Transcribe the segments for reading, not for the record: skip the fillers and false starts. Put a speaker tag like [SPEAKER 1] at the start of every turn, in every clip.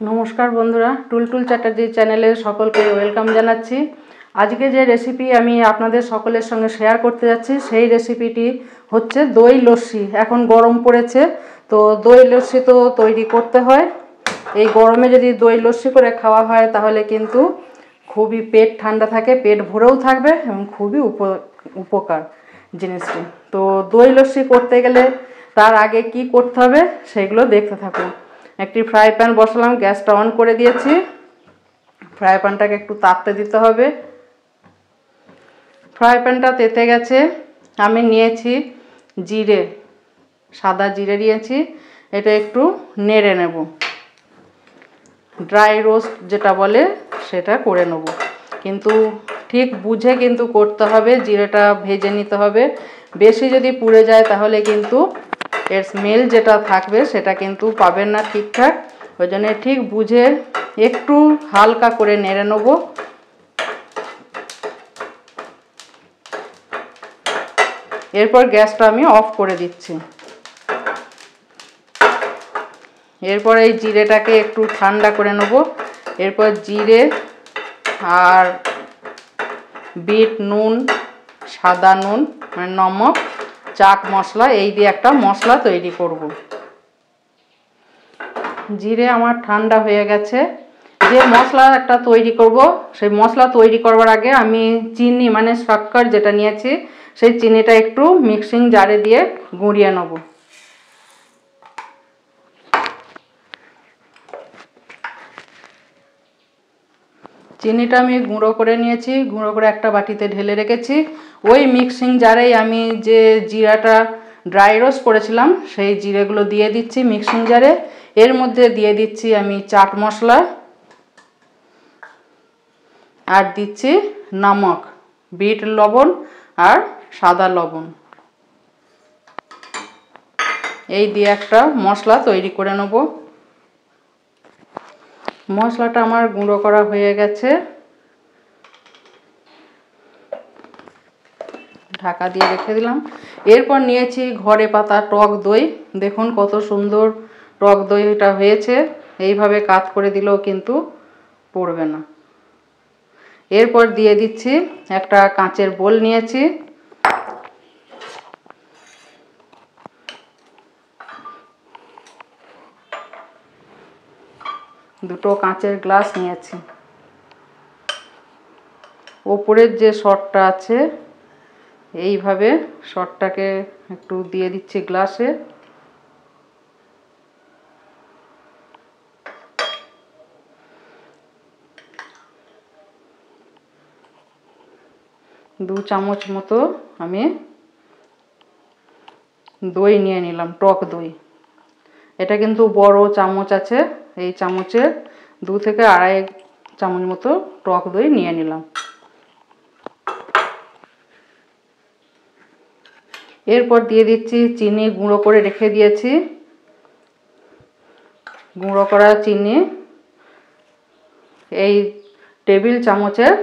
[SPEAKER 1] नमस्कार बंधुरा टुलटुल चैटार्जी चैनेले सकलके वेलकाम जानाच्छि। आज के जे रेसिपि आमी आपनादेर सकलेर संगे शेयर करते जाচ্ছি सेई रेसिपिटी होच्छे दई लस्सी। एखन गरम पड़ेছে तो दई लस्सी तो तैरी करते हय। এই গরমে যদি দই লস্যি করে খাওয়া হয় তাহলে কিন্তু খুবই পেট ঠান্ডা থাকে, পেট ভরেও থাকবে এবং খুবই উপকার জিনিসটি। তো দই লস্যি করতে গেলে তার আগে কি করতে হবে সেগুলো দেখতে থাকুন। একটি ফ্রাই প্যান বসালাম, গ্যাসটা অন করে দিয়েছি। ফ্রাই প্যানটাকে একটু তাপতে দিতে হবে। ফ্রাই প্যানটা তেতে গেছে। আমি নিয়েছি জিরে, সাদা জিরে নিয়েছি। এটা একটু নেড়ে নেব, ড্রাই রোস্ট যেটা বলে সেটা করে নেব, কিন্তু ঠিক বুঝে কিন্তু করতে হবে। জিরেটা ভেজে নিতে হবে। বেশি যদি পুড়ে যায় তাহলে কিন্তু এর স্মেল যেটা থাকবে সেটা কিন্তু পাবেন না ঠিকঠাক। ওই জন্য ঠিক বুঝে একটু হালকা করে নেড়ে নেব। এরপর গ্যাসটা আমি অফ করে দিচ্ছি। এরপর এই জিরেটাকে একটু ঠান্ডা করে নেব। এরপর জিরে আর বিট নুন, সাদা নুন মানে নমক, চাট মশলা এই দিয়ে একটা মশলা তৈরি করব। জিরে আমার ঠান্ডা হয়ে গেছে। যে মশলা একটা তৈরি করব সেই মশলা তৈরি করবার আগে আমি চিনি মানে শক্কর যেটা নিয়েছি সেই চিনিটা একটু মিক্সিং জারে দিয়ে গুঁড়িয়ে নেব। চিনিটা আমি গুঁড়ো করে নিয়েছি, গুঁড়ো করে একটা বাটিতে ঢেলে রেখেছি। ওই মিক্সিং জারেই আমি যে জিরাটা ড্রাই রোস্ট করেছিলাম সেই জিরেগুলো দিয়ে দিচ্ছি মিক্সিং জারে। এর মধ্যে দিয়ে দিচ্ছি আমি চাট মশলা আর দিচ্ছি নমক, বিট লবণ আর সাদা লবণ। এই দিয়ে একটা মশলা তৈরি করে নেব। মশলাটা আমার গুঁড়ো করা হয়ে গেছে। ঢাকা দিয়ে রেখে দিলাম। এরপর নিয়েছি ঘরে পাতা টক দই। দেখুন কত সুন্দর টক দইটা হয়েছে। এইভাবে কাট করে দিলেও কিন্তু পড়বে না। এরপর দিয়ে দিচ্ছি একটা কাঁচের বোল নিয়েছি। দুটো কাঁচের গ্লাস নিয়েছি। ওপরের যে শটটা আছে এইভাবে শটটাকে একটু দিয়ে দিচ্ছি গ্লাসে। দু চামচ মতো আমি দই নিয়ে নিলাম, টক দই। এটা কিন্তু বড় চামচ আছে, এই চামচে 2 থেকে আড়াই চামচ মতো টক দই নিয়ে নিলাম। এরপর দিয়ে দিচ্ছি চিনি গুঁড়ো করে রেখে দিয়েছি। গুঁড়ো করা চিনি এই টেবিল চামচের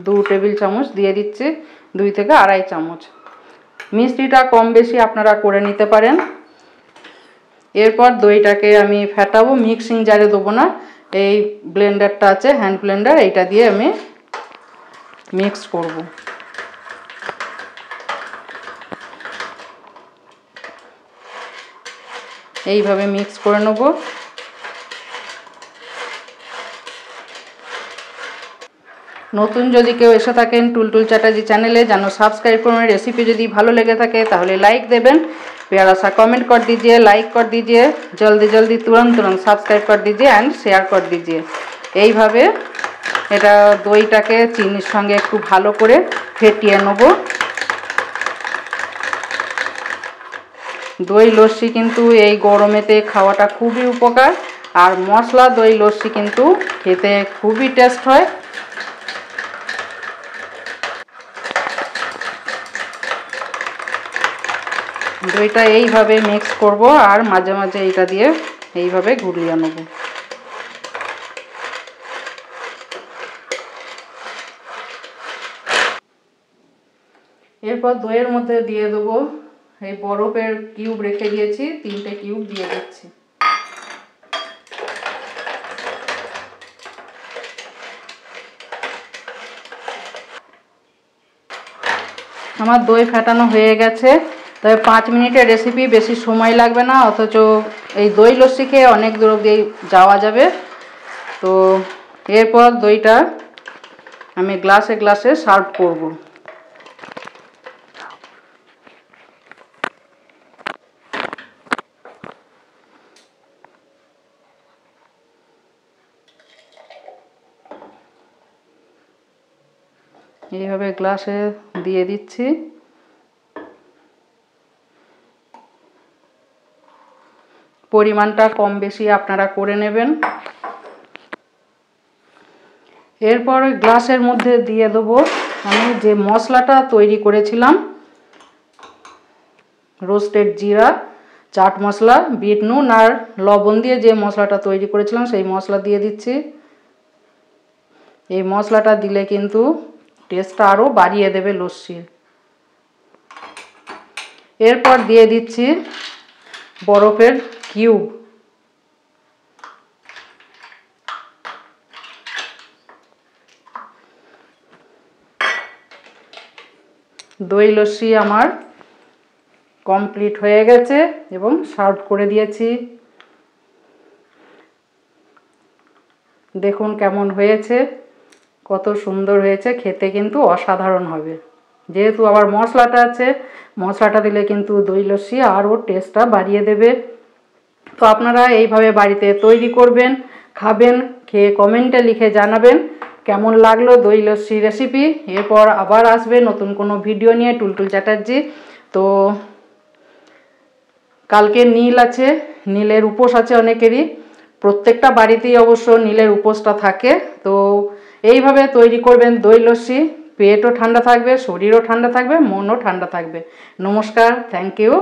[SPEAKER 1] 2 টেবিল চামচ দিয়ে দিচ্ছি, 2 থেকে আড়াই চামচ। মিষ্টিটা কম বেশি আপনারা করে নিতে পারেন। এরপর দইটাকে আমি ফেটাবো, মিক্সিং জারে দেবো না। এই ব্লেন্ডারটা আছে, হ্যান্ড ব্লেন্ডার, এইটা দিয়ে আমি মিক্স করব। এইভাবে মিক্স করে নেব। নতুন যদি কেউ এসে থাকেন টুলটুল চ্যাটার্জি চ্যানেলে যেন সাবस्क्राइब করুন। रेसिपी যদি ভালো লেগে থাকে তাহলে লাইক দেবেন, प्यारा सा कमेंट कर दीजिए, लाइक कर दीजिए, जल्दी जल्दी तुरंत तुरंत सब्सक्राइब कर दीजिए एंड शेयर कर दीजिए। এইভাবে এটা দইটাকে চিনির সঙ্গে একটু ভালো করে ফেটিয়ে নেব। দই লস্যি কিন্তু এই গরমেতে খাওয়াটা খুবই উপকার, আর মশলা দই লস্যি কিন্তু খেতে খুবই টেস্ট হয়। দইটা এইভাবে মিক্স করব আর মাঝে মাঝে এটা দিয়ে এইভাবে ঘুরিয়ে নেব। এরপর দইয়ের মধ্যে দিয়ে দেবো এই বরফের কিউব রেখে দিয়েছি, 3টে কিউব দিয়ে দিচ্ছি। আমার দই ফেটানো হয়ে গেছে। তবে 5 মিনিটের রেসিপি, বেশি সময় লাগবে না, অথচ এই দই লস্যি খেয়ে অনেক দূর অবধি যাওয়া যাবে। তো এরপর দইটা আমি গ্লাসে গ্লাসে সার্ভ করব। এইভাবে গ্লাসে দিয়ে দিচ্ছি। পরিমাণটা কম বেশি আপনারা করে নেবেন। এরপর গ্লাসের মধ্যে দিয়ে দেবো আমি যে মশলাটা তৈরি করেছিলাম, রোস্টেড জিরা, চাট মশলা, বিট নুন আর লবণ দিয়ে যে মশলাটা তৈরি করেছিলাম সেই মশলা দিয়ে দিচ্ছি। এই মশলাটা দিলে কিন্তু টেস্টটা আরও বাড়িয়ে দেবে লস্যির। এরপর দিয়ে দিচ্ছি বরফের কিউব। দই লস্যি আমার কমপ্লিট হয়ে গেছে এবং সার্ভ করে দিয়েছি। দেখুন কেমন হয়েছে, কত সুন্দর হয়েছে, খেতে কিন্তু অসাধারণ হবে। যেহেতু আবার মশলাটা আছে, মশলাটা দিলে কিন্তু দই লস্যি আরও টেস্টটা বাড়িয়ে দেবে। তো আপনারা এইভাবে বাড়িতে তৈরি করবেন, খাবেন, খেয়ে কমেন্টে লিখে জানাবেন কেমন লাগলো দই লস্যি রেসিপি। এরপর আবার আসবে নতুন কোনো ভিডিও নিয়ে টুলটুল চ্যাটার্জি। তো কালকে নীল আছে, নীলের উপোস আছে অনেকেরই, প্রত্যেকটা বাড়িতেই অবশ্য নীলের উপোসটা থাকে। তো এইভাবে তৈরি করবেন দই লস্যি, পেটও ঠান্ডা থাকবে, শরীরও ঠান্ডা থাকবে, মনও ঠান্ডা থাকবে। নমস্কার, থ্যাংক ইউ।